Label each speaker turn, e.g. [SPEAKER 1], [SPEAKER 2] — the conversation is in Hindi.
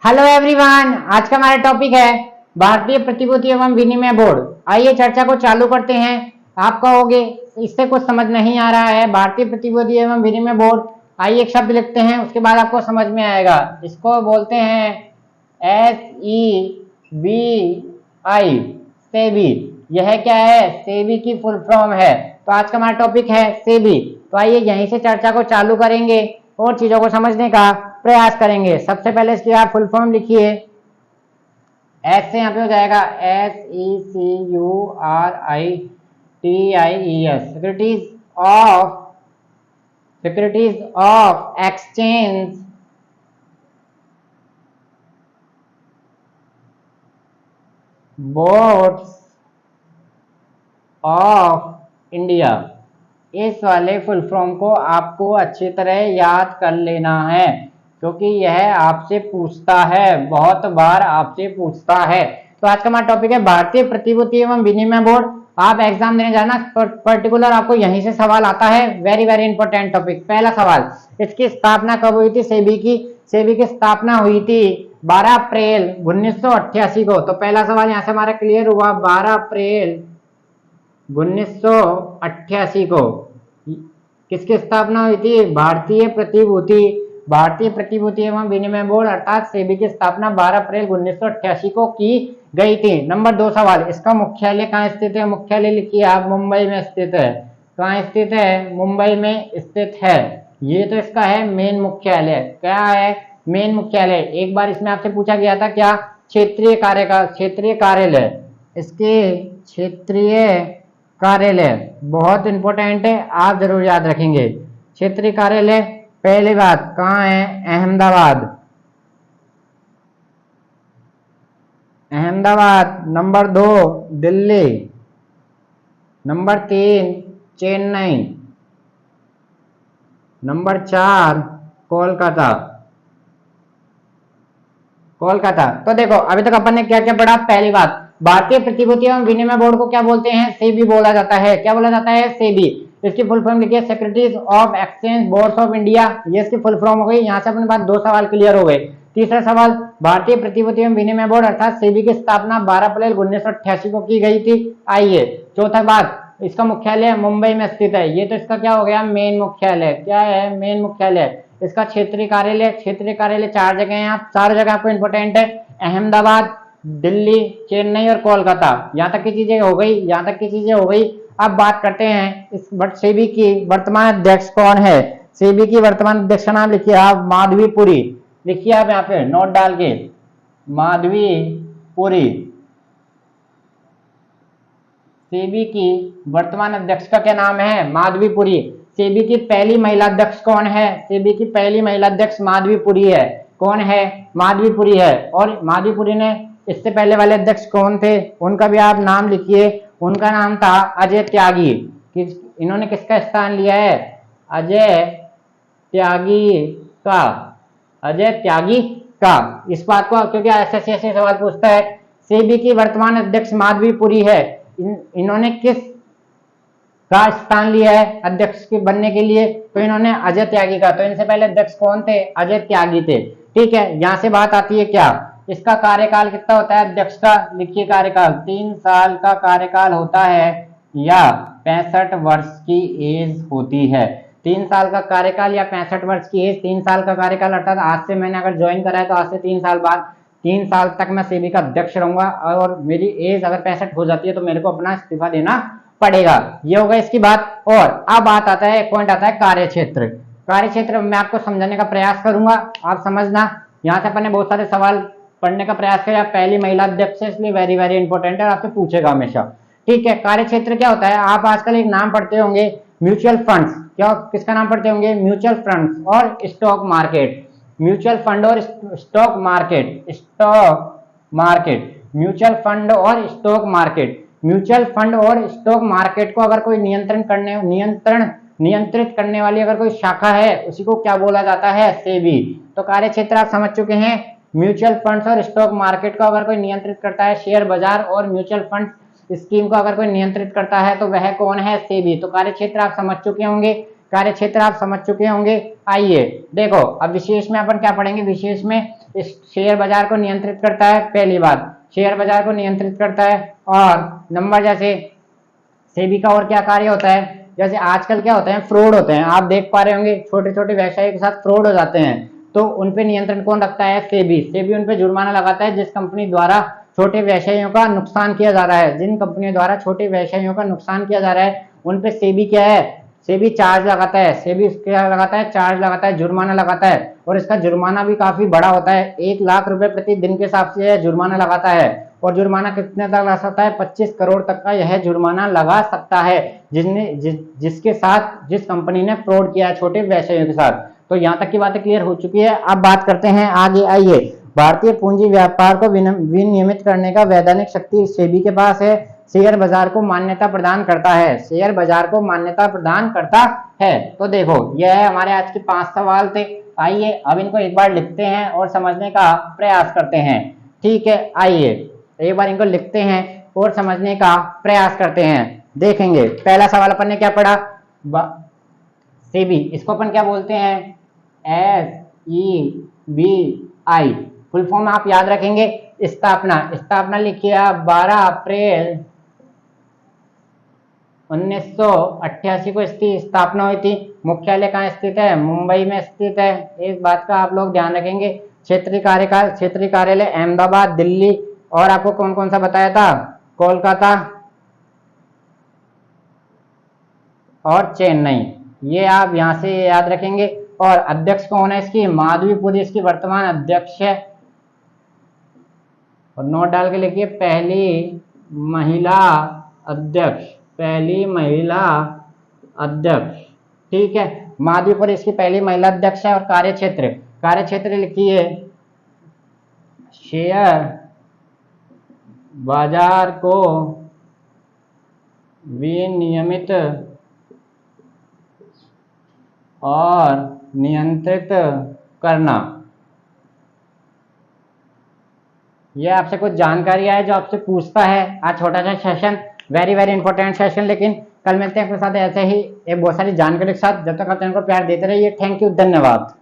[SPEAKER 1] हेलो एवरीवन, आज का हमारा टॉपिक है भारतीय प्रतिभूति एवं विनिमय बोर्ड। आइए चर्चा को चालू करते हैं। आप कहोगे इससे कुछ समझ नहीं आ रहा है, भारतीय प्रतिभूति एवं विनिमय बोर्ड। आइए एक शब्द लिखते हैं, उसके बाद आपको समझ में आएगा। इसको बोलते हैं SEBI, सेबी। यह क्या है? सेबी की फुल फॉर्म है। तो आज का हमारा टॉपिक है सेबी। तो आइए यहीं से चर्चा को चालू करेंगे और चीजों को समझने का प्रयास करेंगे। सबसे पहले इसकी आप फुल फॉर्म लिखिए। एस से यहाँ पे हो जाएगा SECURITIES, securities of exchange boards of India. इस वाले फुल फॉर्म को आपको अच्छी तरह याद कर लेना है, क्योंकि यह आपसे पूछता है, बहुत बार आपसे पूछता है। तो आज का हमारा टॉपिक है भारतीय प्रतिभूति एवं विनिमय बोर्ड। आप एग्जाम देने जाना, पर्टिकुलर आपको यहीं से सवाल आता है। Very very important topic. पहला सवाल, इसकी स्थापना कब हुई थी? सेबी की स्थापना हुई थी 12 अप्रैल 1988 को। तो पहला सवाल यहाँ से हमारा क्लियर हुआ। 12 अप्रैल 1988 को किसकी स्थापना हुई थी? भारतीय प्रतिभूति एवं विनिमय बोर्ड अर्थात सेबी की स्थापना 12 अप्रैल 1988 को की गई थी। नंबर 2 सवाल, इसका मुख्यालय कहाँ स्थित है? मुख्यालय लिखिए आप, मुंबई में स्थित है। कहाँ स्थित है? मुंबई में स्थित है। ये तो इसका है मेन मुख्यालय। क्या है? मेन मुख्यालय। एक बार इसमें आपसे पूछा गया था क्या? क्षेत्रीय कार्यालय। इसके क्षेत्रीय कार्यालय बहुत इंपॉर्टेंट है, आप जरूर याद रखेंगे। क्षेत्रीय कार्यालय पहली बात कहाँ है? Ahmedabad. Number 2 Delhi. Number 3 Chennai. Number 4 Kolkata. तो देखो अभी तक अपन ने क्या क्या पढ़ा। पहली बात, भारतीय प्रतिभूति एवं विनिमय बोर्ड को क्या बोलते हैं? सेबी बोला जाता है। क्या बोला जाता है? सेबी। इसकी फुल फॉर्म लिखिए, securities of exchange boards of India. ये इसकी फुल फॉर्म हो गई। यहाँ से अपने पास 2 सवाल क्लियर हो गए। तीसरा सवाल, भारतीय प्रतिभूति एवं विनिमय बोर्ड अर्थात सेबी की स्थापना 12 अप्रैल 1988 को की गई थी। आइए चौथा बात, इसका मुख्यालय मुंबई में स्थित है। ये तो इसका क्या हो गया? मेन मुख्यालय। क्या है? मेन मुख्यालय। इसका क्षेत्रीय कार्यालय 4 जगह हैं। आप 4 जगह आपको इंपॉर्टेंट है, अहमदाबाद, दिल्ली, चेन्नई और कोलकाता। यहाँ तक की चीजें हो गई। अब बात करते हैं इस सेबी की वर्तमान अध्यक्ष कौन है? सेबी की वर्तमान अध्यक्ष का नाम लिखिए आप, माधवीपुरी। लिखिए आप यहाँ पे नोट डाल के, माधवीपुरी। सेबी की वर्तमान अध्यक्ष का क्या नाम है? माधवीपुरी। सेबी की पहली महिला अध्यक्ष कौन है? सेबी की पहली महिला अध्यक्ष माधवीपुरी है। कौन है? माधवीपुरी है। और माधवीपुरी ने इससे पहले वाले अध्यक्ष कौन थे? उनका भी आप नाम लिखिए। उनका नाम था अजय त्यागी। इन्होंने किसका स्थान लिया है? अजय त्यागी का। इस बात को, क्योंकि ऐसे सवाल पूछता है। सेबी की वर्तमान अध्यक्ष माधवीपुरी है। इन्होंने किस का स्थान लिया है अध्यक्ष के बनने के लिए? तो इन्होंने अजय त्यागी का। तो इनसे पहले अध्यक्ष कौन थे? अजय त्यागी थे। ठीक है, यहां से बात आती है क्या? इसका कार्यकाल कितना होता है अध्यक्ष का? लिखिए कार्यकाल, 3 साल का कार्यकाल होता है या 65 वर्ष की एज होती है। 3 साल का कार्यकाल या 65 वर्ष की एज। 3 साल का कार्यकाल अर्थात आज से मैंने अगर ज्वाइन करा है तो आज से 3 साल बाद, 3 साल तक मैं सेबी का अध्यक्ष रहूंगा। और मेरी एज अगर 65 हो जाती है तो मेरे को अपना इस्तीफा देना पड़ेगा। ये होगा इसकी बात। और अब बात आता है, एक पॉइंट आता है कार्यक्षेत्र मैं आपको समझाने का प्रयास करूंगा, आप समझना। यहाँ से अपन ने बहुत सारे सवाल पढ़ने का प्रयास किया। पहली महिला अध्यक्ष है, इसलिए वेरी वेरी इंपॉर्टेंट है, आपसे पूछेगा हमेशा। ठीक है, कार्यक्षेत्र क्या होता है? आप आजकल एक नाम पढ़ते होंगे, म्यूचुअल फंड्स। क्या, किसका नाम पढ़ते होंगे? म्यूचुअल फंड्स और स्टॉक मार्केट। म्यूचुअल फंड और स्टॉक मार्केट। म्यूचुअल फंड और स्टॉक मार्केट। म्यूचुअल फंड और स्टॉक मार्केट को अगर कोई नियंत्रित करने वाली अगर कोई शाखा है, उसी को क्या बोला जाता है? सेबी। तो कार्यक्षेत्र आप समझ चुके हैं। म्यूचुअल फंड्स और स्टॉक मार्केट को अगर कोई नियंत्रित करता है, शेयर बाजार और म्यूचुअल फंड स्कीम को अगर कोई नियंत्रित करता है, तो वह कौन है? सेबी। तो कार्यक्षेत्र आप समझ चुके होंगे। आइए देखो, अब विशेष में अपन क्या पढ़ेंगे? विशेष में इस शेयर बाजार को नियंत्रित करता है, पहली बात शेयर बाजार को नियंत्रित करता है। और नंबर जैसे सेबी का और क्या कार्य होता है, जैसे आजकल क्या होते हैं, फ्रॉड होते हैं, आप देख पा रहे होंगे छोटे छोटे व्यवसायियों के साथ फ्रॉड हो जाते हैं, तो उन पे नियंत्रण कौन रखता है, सेबी। सेबी उन पे जुर्माना लगाता है जिस कंपनी द्वारा छोटे व्यवसायियों का नुकसान किया जा रहा है, जिन कंपनियों द्वारा छोटे व्यवसायियों का नुकसान किया जा रहा है उन पे सेबी क्या है, सेबी चार्ज लगाता है। सेबी क्या लगाता है, चार्ज लगाता है, जुर्माना लगाता है। और इसका जुर्माना भी काफी बड़ा होता है, 1 लाख रुपए प्रति दिन के हिसाब से जुर्माना लगाता है। और जुर्माना कितने तक लगा सकता है, 25 करोड़ तक का यह जुर्माना लगा सकता है जिसके साथ जिस कंपनी ने फ्रॉड किया है छोटे व्यवसायियों के साथ। तो यहाँ तक की बातें क्लियर हो चुकी है। अब बात करते हैं आगे, आइए। भारतीय पूंजी व्यापार को विनियमित करने का वैधानिक शक्ति सेबी के पास है। शेयर बाजार को मान्यता प्रदान करता है, शेयर बाजार को मान्यता प्रदान करता है। तो देखो यह है हमारे आज के 5 सवाल थे। आइए अब इनको एक बार लिखते हैं और समझने का प्रयास करते हैं। ठीक है, आइए एक बार इनको लिखते हैं और समझने का प्रयास करते हैं। देखेंगे पहला सवाल अपन ने क्या पढ़ा, सेबी, इसको अपन क्या बोलते हैं, SEBI। फुल फॉर्म आप याद रखेंगे, स्थापना। स्थापना लिखिए आप 12 अप्रैल 1988 को इसकी स्थापना हुई थी। मुख्यालय कहाँ स्थित है, मुंबई में स्थित है। इस बात का आप लोग ध्यान रखेंगे। क्षेत्रीय कार्यालय अहमदाबाद, दिल्ली, और आपको कौन कौन सा बताया था, कोलकाता और चेन्नई। ये आप यहां से याद रखेंगे। और अध्यक्ष कौन है इसकी, माधवीपुरी इसकी वर्तमान अध्यक्ष है। और नोट डाल के लिखिए, पहली महिला अध्यक्ष, पहली महिला अध्यक्ष। ठीक है, माधवीपुरी इसकी पहली महिला अध्यक्ष है। और कार्यक्षेत्र लिखिए, शेयर बाजार को विनियमित और नियंत्रित करना। यह आपसे कुछ जानकारी है जो आपसे पूछता है। आज छोटा सा session, very very important session, लेकिन कल मिलते हैं आपके साथ ऐसे ही एक बहुत सारी जानकारी के साथ। जब तक आप चैनल को प्यार देते रहिए। थैंक यू, धन्यवाद।